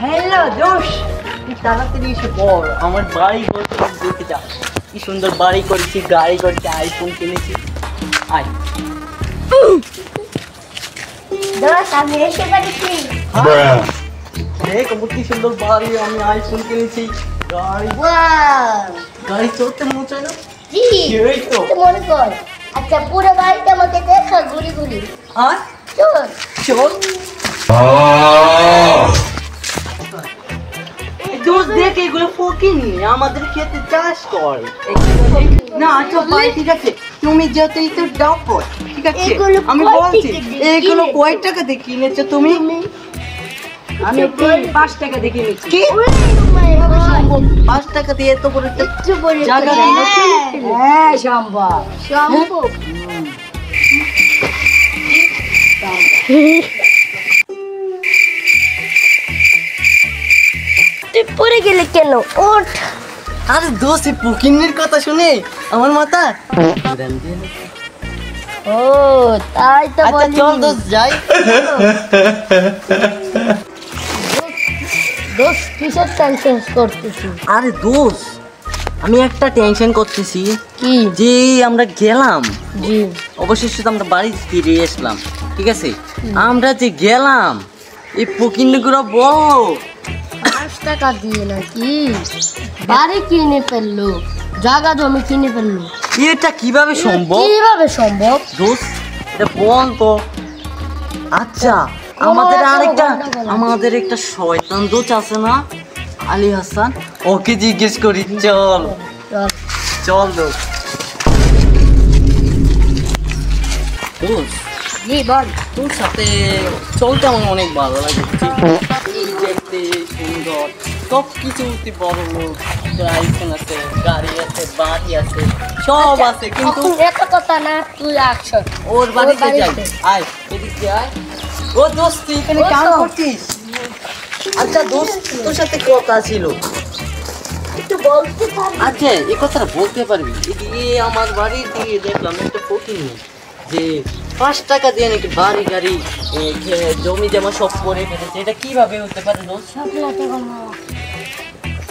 Hello দোষ, তুই তাড়াতাড়ি এসে পড়। আমার বাড়ি বলতে দেখে যা, কি সুন্দর বাড়ি করেছি, গাড়ি করেছি, আইফোন কিনেছি। আয় দোষ, আমি এসে পেরেছি। দেখ আমার কি সুন্দর বাড়ি, আমি আইফোন কিনেছি, গাড়ি। গাড়ি চলতে মনে চায় না? জি, এই তো মনে কর। আচ্ছা, পুরো বাড়িটা আমাকে দেখা ঘুরি ঘুরি। আর চল চল। দোষ দেখ, এগুলো ফকিনি, আমাদের ক্ষেতে চাষ করে না। আচ্ছা ভাই ঠিক আছে, তুমি যতই তো দাও পর, ঠিক আছে? এগুলো আমি কয় বলছি টাকা দিয়ে এগুলো কিনেছো? কয় টাকা দিয়ে কিনেছো তুমি? আমি 5 টাকা দিয়ে কিনেছি। কি 5 টাকা দিয়ে এত বড় একটা জায়গা কিনেছি? হ্যাঁ, সম্ভব সম্ভব। তুই পড়ে গেলে কেন? ওঠ। আরে দোষ, এই ফকিনির কথা শুনে আমার মাথা। ও তাই তো আচ্ছা বলি। চল দোষ যাই। দোষ, কিসের টেনশন করতেছিস? আরে দোষ, আমি একটা টেনশন করতেছি। কি? যে আমরা গেলাম, জি, অবশেষে তো আমরা বাড়ি ফিরে আসলাম, ঠিক আছে? আমরা যে গেলাম, এই ফকিরগুলো বল 5 টাকা দিয়ে নাকি বাড়ি কিনে ফেললো, জায়গা জমি কিনে ফেললো। এটা কিভাবে সম্ভব? কিভাবে সম্ভব? দোষ এটা বল তো। আচ্ছা আমাদের একটা শয়তান দোষ আছে না, আলী হাসান, ওকে জিজ্ঞেস করি। চল চল। চল দোষ। দোষ জি বল। তোর সাথে চলতে আমার অনেক ভালো লাগে। এই দেখতে সুন্দর, সব কিছুতে বড় লোক, আইফোন আছে, গাড়ি আছে, বাড়ি আছে, সব আছে, কিন্তু এখন এত কথা না, তুই অ্যাকশন। ওর বাড়িতে যাই। বাড়িতে। আয় এদিকে আয়। ও দোস্ত, তুই এখানে ও কাম তো। করছিস? আচ্ছা দোস্ত, তোর সাথে কথা ছিল। একটু বলতে পারবি? আচ্ছা এই কথাটা বলতে পারবি? এদিকে আমার বাড়ির দিকে দেখলাম একটা ফকির যে 5 টাকা দিয়ে নাকি বাড়ি গাড়ি জমি জমা সব করে ফেলেছে। এটা কিভাবে হতে পারে দোস্ত? স্বপ্নতে কমলা,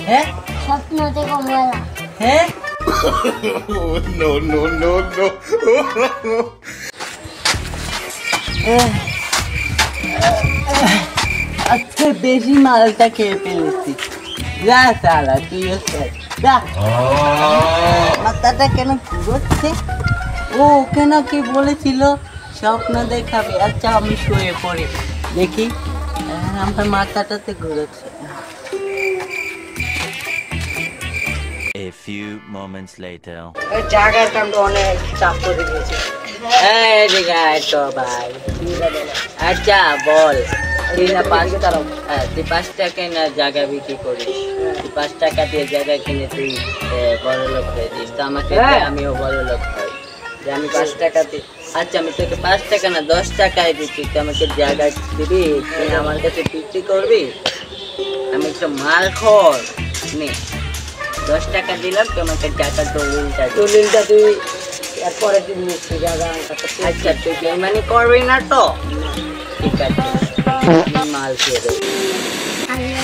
হ্যাঁ স্বপ্নতে কমলা। হ্যাঁ No, no, no, no. আজকে বেশি মালটা খেয়ে ফেলেছি। যা সালা, তুই যা। মাথাটা কেন ঘুরোচ্ছে? ও ওকে না কি বলেছিল স্বপ্ন দেখাবে। আচ্ছা আমি শুয়ে পড়ি, দেখি। আমার মাথাটাতে ঘুরোচ্ছে। A few moments later. জায়গার কামটা অনেক চাপ করে দিয়েছে। তো ভাই, আচ্ছা বল, তুই না 5 টাকায় না জায়গা বিক্রি করিস? তুই 5 টাকা দিয়ে জায়গা কিনে তুই বড় লোক হয়ে দিস, তো আমাকে দে, আমিও বড় লোক হই। যে আমি 5 টাকাতে, আচ্ছা আমি তোকে 5 টাকা না 10 টাকায় দিচ্ছি, তুই আমাকে জায়গা দিবি, তুই আমার কাছে বিক্রি করবি? আমি তো মাল খোর নে, 10 টাকা দিলাম, তুই আমাকে টাকা দলিলটা তুই এরপরে দিন নিচ্ছি জায়গা। আচ্ছা তুই বেমানি করবি না তো? ঠিক আছে, মাল খেয়ে দেবো।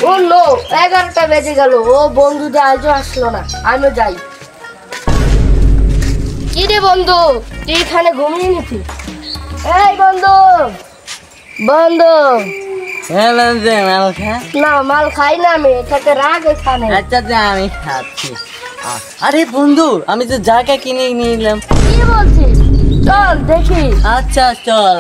ও নো, 11টা বেজে গেল, ও বন্ধুদের আজও আসলো না, আমিও যাই। কি রে বন্ধু, তুই এখানে ঘুমিয়ে নিছিস? এই বন্ধু, বন্ধু। হ্যাঁ মাল খা। না, মাল খাই না আমি, এটাকে রাগ এখানে। আচ্ছা আমি খাচ্ছি। আরে বন্ধু, আমি তো জায়গা কিনে নিলাম। কি বলছিস? চল দেখি। আচ্ছা চল।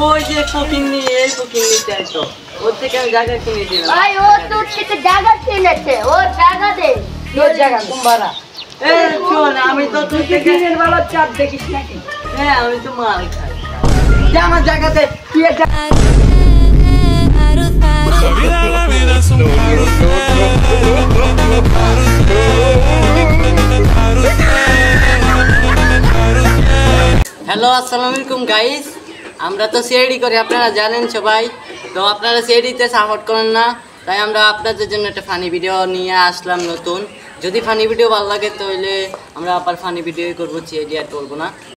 ওই যে ফকিন্নি, এই ফকিন্নিটাই তো, ওর থেকে আমি জায়গা কিনে দিলাম। ভাই, ও তোর থেকে জায়গা কিনেছে, ও জায়গা দে। তোর জায়গা কুম্বারা। এই শোন, আমি তো তোর থেকে ভালো চাপ দেখিস নাকি? হ্যাঁ আমি তো মাল খাই। যা আমার জায়গাতে কি এটা। La vida es un hello আসসালামু আলাইকুম গাইস, আমরা তো সিআইডি করি, আপনারা জানেন সবাই। তো আপনারা সিআইডিতে সাপোর্ট করেন না, তাই আমরা আপনাদের জন্য একটা ফানি ভিডিও নিয়ে আসলাম নতুন। যদি ফানি ভিডিও ভালো লাগে তাহলে আমরা আবার ফানি ভিডিও করবো, সিআইডি আর করবো না।